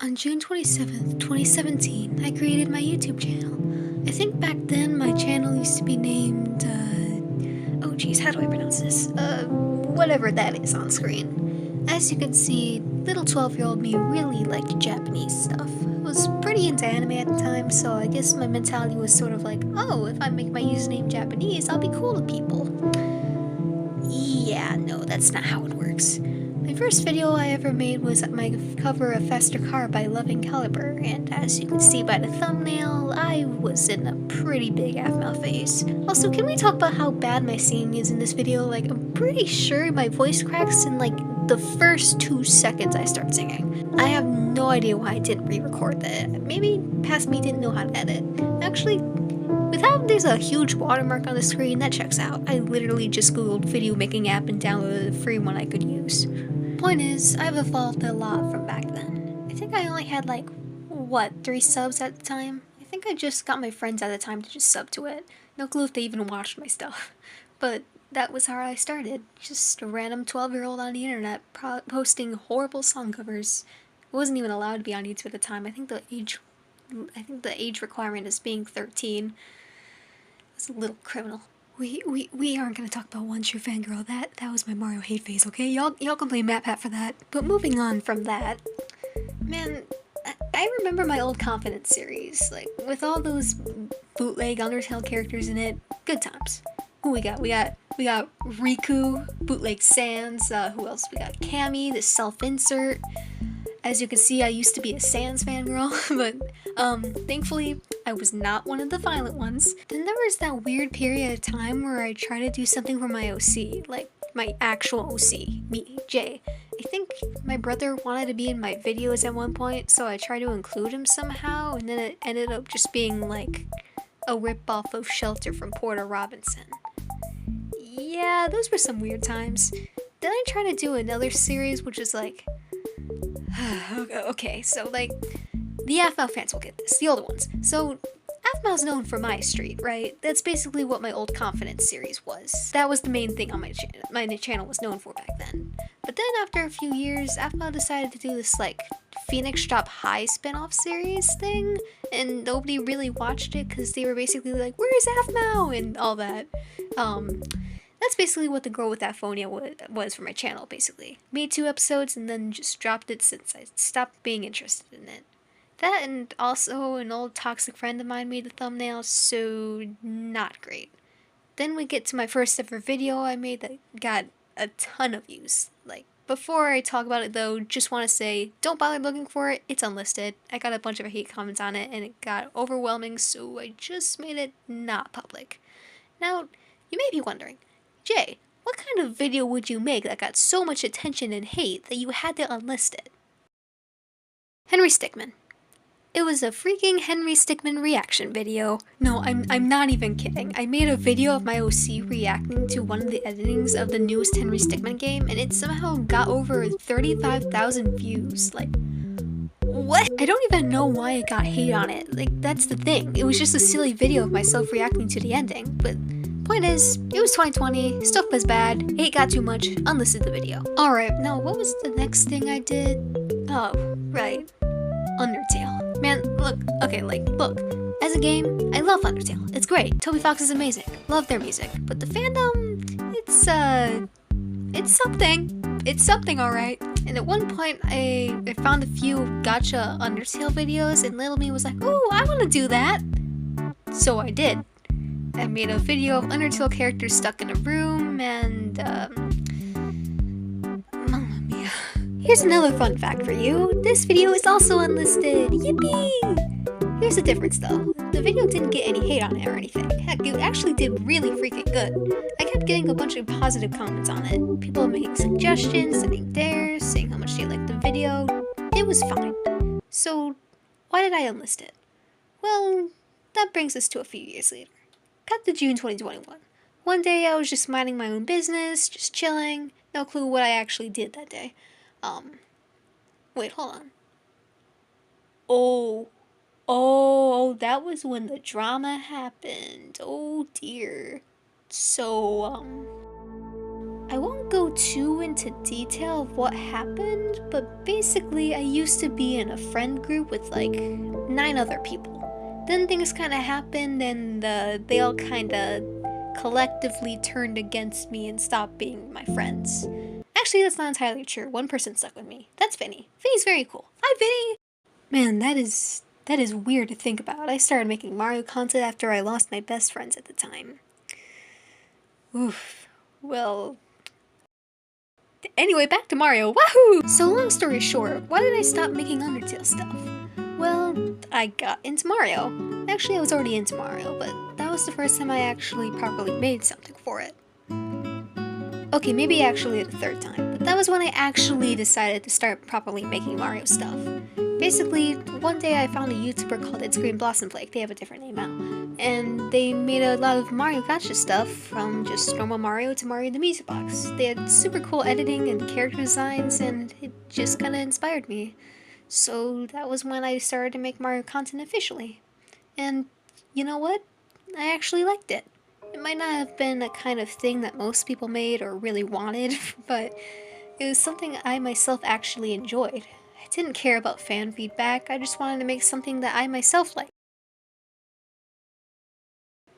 On June 27th, 2017, I created my YouTube channel. I think back then my channel used to be named, oh geez, how do I pronounce this? Whatever that is on screen. As you can see, little 12-year-old me really liked Japanese stuff. I was pretty into anime at the time, so I guess my mentality was sort of like, oh, if I make my username Japanese, I'll be cool to people. Yeah, no, that's not how it works. My first video I ever made was my cover of Faster Car by Loving Caliber, and as you can see by the thumbnail, I was in a pretty big FNAF phase. Also, can we talk about how bad my singing is in this video? Like, I'm pretty sure my voice cracks in like the first 2 seconds I start singing. I have no idea why I didn't re-record that. Maybe past me didn't know how to edit. Actually, with how there's a huge watermark on the screen, that checks out. I literally just googled video making app and downloaded a free one I could use. Point is, I've evolved a lot from back then. I think I only had like, what, 3 subs at the time? I think I just got my friends at the time to just sub to it. No clue if they even watched my stuff. But that was how I started. Just a random 12-year-old on the internet posting horrible song covers. It wasn't even allowed to be on YouTube at the time. I think the age requirement is being 13. It's a little criminal. We aren't gonna talk about One True Fangirl. That was my Mario hate phase, okay? Y'all can blame MatPat for that. But moving on from that, man, I remember my old Confidence series, like with all those bootleg UnderTale characters in it. Good times. Who we got? We got Riku, bootleg Sans. Who else? We got Cammy, the self-insert. As you can see, I used to be a Sans fangirl, but thankfully, I was not one of the violent ones. Then there was that weird period of time where I tried to do something for my OC, like my actual OC, me, Jay. I think my brother wanted to be in my videos at one point, so I tried to include him somehow, and then it ended up just being like a rip-off of Shelter from Porter Robinson. Yeah, those were some weird times. Then I tried to do another series, which is like, okay, so like, the FNAF fans will get this, the older ones. So, FNAF's known for my street, right? That's basically what my old Confidence series was. That was the main thing on my channel. My channel was known for back then. But then after a few years, FNAF decided to do this like Phoenix Drop High spin-off series thing, and nobody really watched it because they were basically like, where's FNAF and all that. That's basically what the Girl with Aphonia was for my channel, basically. Made 2 episodes and then just dropped it since I stopped being interested in it. That and also an old toxic friend of mine made the thumbnail, so not great. Then we get to my first ever video I made that got a ton of views. Like, before I talk about it though, just want to say, don't bother looking for it, it's unlisted. I got a bunch of hate comments on it and it got overwhelming, so I just made it not public. Now, you may be wondering, Jay, what kind of video would you make that got so much attention and hate that you had to unlist it? Henry Stickmin. It was a freaking Henry Stickmin reaction video. No, I'm not even kidding. I made a video of my OC reacting to one of the editings of the newest Henry Stickmin game, and it somehow got over 35,000 views. Like, what? I don't even know why it got hate on it. Like, that's the thing. It was just a silly video of myself reacting to the ending, but point is, it was 2020, stuff was bad, hate got too much, unlisted the video. Alright, now what was the next thing I did? Oh, right. UnderTale. Man, look, okay, like, look. As a game, I love UnderTale. It's great. Toby Fox is amazing. Love their music. But the fandom, it's something. It's something, alright. And at one point, I found a few gotcha UnderTale videos, and little me was like, ooh, I want to do that. So I did. I made a video of UnderTale characters stuck in a room, and, Mamma mia. Here's another fun fact for you. This video is also unlisted. Yippee! Here's the difference though. The video didn't get any hate on it or anything. Heck, it actually did really freaking good. I kept getting a bunch of positive comments on it. People making suggestions, sending theirs, saying how much they liked the video. It was fine. So, why did I unlist it? Well, that brings us to a few years later. Cut to June 2021. One day I was just minding my own business, just chilling. No clue what I actually did that day. Wait, hold on. Oh, that was when the drama happened. Oh dear. So, I won't won't go too into detail of what happened, but basically I used to be in a friend group with like 9 other people. Then things kind of happened and they all kind of collectively turned against me and stopped being my friends. Actually, that's not entirely true. One person stuck with me. That's Vinny. Vinny's very cool. Hi, Vinny! Man, that is weird to think about. I started making Mario content after I lost my best friends at the time. Oof. Well... Anyway, back to Mario. Wahoo! So long story short, why did I stop making Undertale stuff? Well, I got into Mario. Actually, I was already into Mario, but that was the first time I actually properly made something for it. Okay, maybe actually the 3rd time, but that was when I actually decided to start properly making Mario stuff. Basically, one day I found a YouTuber called It's Green Blossom Flake, they have a different name now, and they made a lot of Mario Gacha stuff, from just normal Mario to Mario the Music Box. They had super cool editing and character designs, and it just kinda inspired me. So that was when I started to make Mario content officially. And you know what? I actually liked it. It might not have been a kind of thing that most people made or really wanted, but it was something I myself actually enjoyed. I didn't care about fan feedback, I just wanted to make something that I myself liked.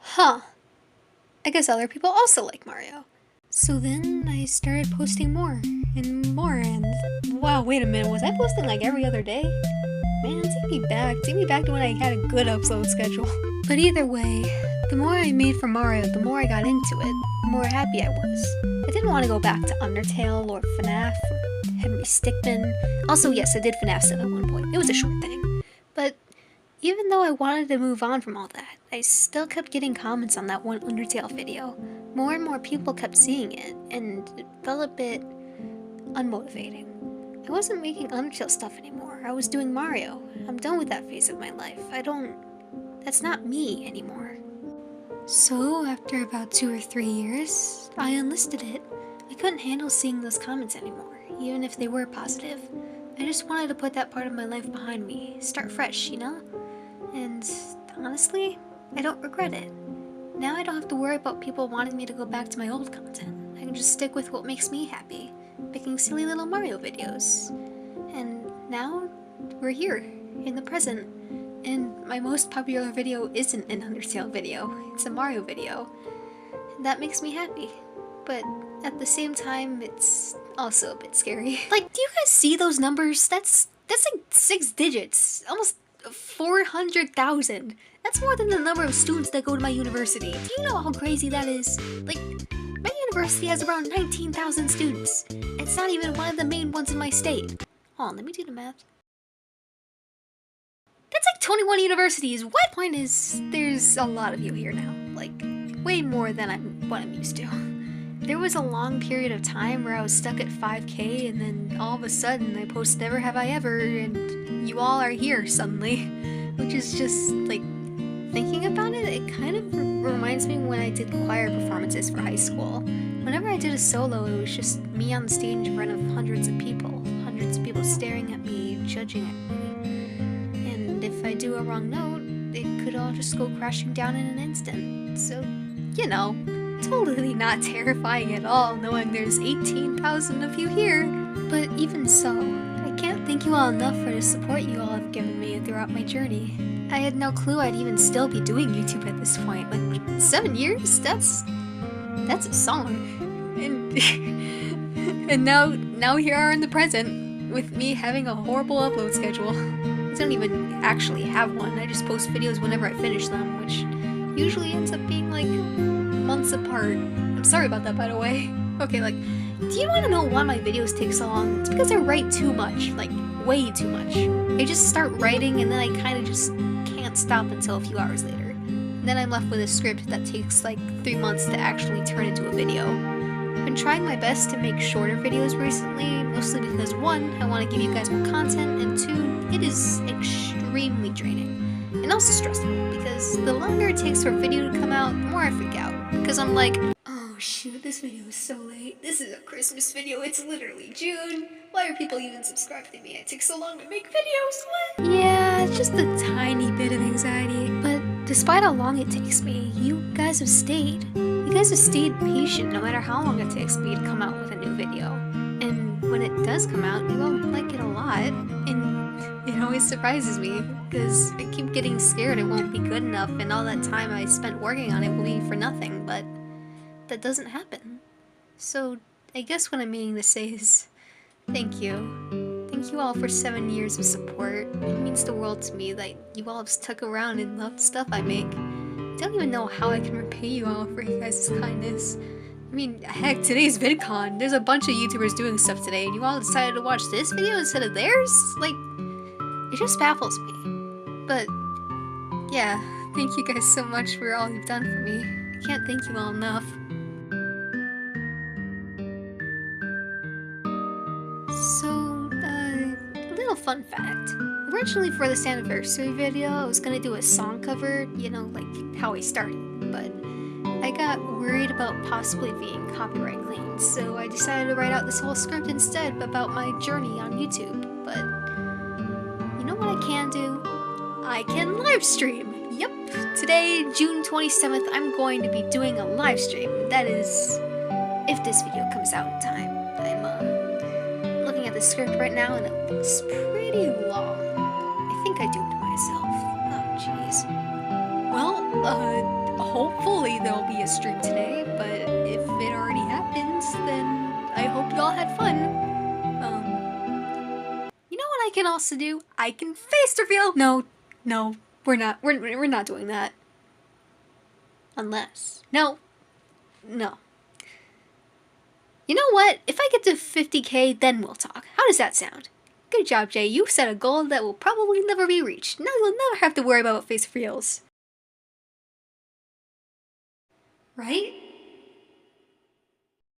Huh. I guess other people also like Mario. So then I started posting more, and wow, wait a minute, was I posting like every other day? Man, take me back to when I had a good upload schedule. But either way, the more I made for Mario, the more I got into it, the more happy I was. I didn't want to go back to UnderTale or FNAF or Henry Stickmin. Also, yes, I did FNAF 7 at one point. It was a short thing. But even though I wanted to move on from all that, I still kept getting comments on that one UnderTale video. More and more people kept seeing it, and it felt a bit unmotivating. I wasn't making UnderTale stuff anymore. I was doing Mario. I'm done with that phase of my life. That's not me anymore. So, after about 2 or 3 years, I unlisted it. I couldn't handle seeing those comments anymore, even if they were positive. I just wanted to put that part of my life behind me, start fresh, you know? And honestly, I don't regret it. Now I don't have to worry about people wanting me to go back to my old content. I can just stick with what makes me happy, making silly little Mario videos. And now, we're here, in the present. And my most popular video isn't an UnderTale video, it's a Mario video. And that makes me happy. But at the same time, it's also a bit scary. Like, do you guys see those numbers? That's like 6 digits, almost 400,000. That's more than the number of students that go to my university. Do you know how crazy that is? Like, my university has around 19,000 students. It's not even one of the main ones in my state. Hold on, let me do the math. That's like 21 universities. What point is, there's a lot of you here now. Like, way more than what I'm used to. There was a long period of time where I was stuck at 5K, and then all of a sudden I post Never Have I Ever, and you all are here suddenly. Which is just, like, thinking about it, it kind of reminds me when I did choir performances for high school. Whenever I did a solo, it was just me on the stage in front of hundreds of people staring at me, judging at me. And if I do a wrong note, it could all just go crashing down in an instant. So, you know, totally not terrifying at all knowing there's 18,000 of you here. But even so, I can't thank you all enough for the support you all have given me throughout my journey. I had no clue I'd even still be doing YouTube at this point. Like, 7 years? That's a song. And and now here are in the present, with me having a horrible upload schedule. I don't even actually have one, I just post videos whenever I finish them, which usually ends up being like months apart. I'm sorry about that, by the way. Okay, like, do you want to know why my videos take so long? It's because I write too much, like, way too much. I just start writing and then I kind of just can't stop until a few hours later. And then I'm left with a script that takes like 3 months to actually turn into a video. I've been trying my best to make shorter videos recently, mostly because 1, I want to give you guys more content, and 2, it is extremely draining. And also stressful, because the longer it takes for a video to come out, the more I freak out. Because I'm like, oh shoot, this video is so late. This is a Christmas video, it's literally June. Why are people even subscribing to me? It takes so long to make videos, what? Yeah, it's just a tiny bit of anxiety. But despite how long it takes me, you guys have stayed. You You guys have stayed patient no matter how long it takes me to come out with a new video. And when it does come out, you all like it a lot. And it always surprises me, because I keep getting scared it won't be good enough and all that time I spent working on it will be for nothing, but that doesn't happen. So I guess what I'm meaning to say is thank you. Thank you all for 7 years of support. It means the world to me that you all have stuck around and loved stuff I make. I don't even know how I can repay you all for you guys' kindness. I mean, heck, today's VidCon. There's a bunch of YouTubers doing stuff today, and you all decided to watch this video instead of theirs? Like, it just baffles me. But, yeah, thank you guys so much for all you've done for me. I can't thank you all enough. So, a little fun fact. Originally for this anniversary video, I was gonna do a song cover, you know, like how I started, but I got worried about possibly being copyright claimed, so I decided to write out this whole script instead about my journey on YouTube. But you know what I can do? I can live stream! Yep, today, June 27th, I'm going to be doing a live stream. That is, if this video comes out in time. I'm looking at the script right now and it looks pretty long. I think I duped myself. Oh jeez. Well, hopefully there'll be a stream today, but if it already happens, then I hope y'all had fun. You know what I can also do? I can face reveal. No, we're not doing that. Unless, no. You know what? If I get to 50k, then we'll talk. How does that sound? Good job, Jay. You set a goal that will probably never be reached. Now you'll never have to worry about face reveals. Right?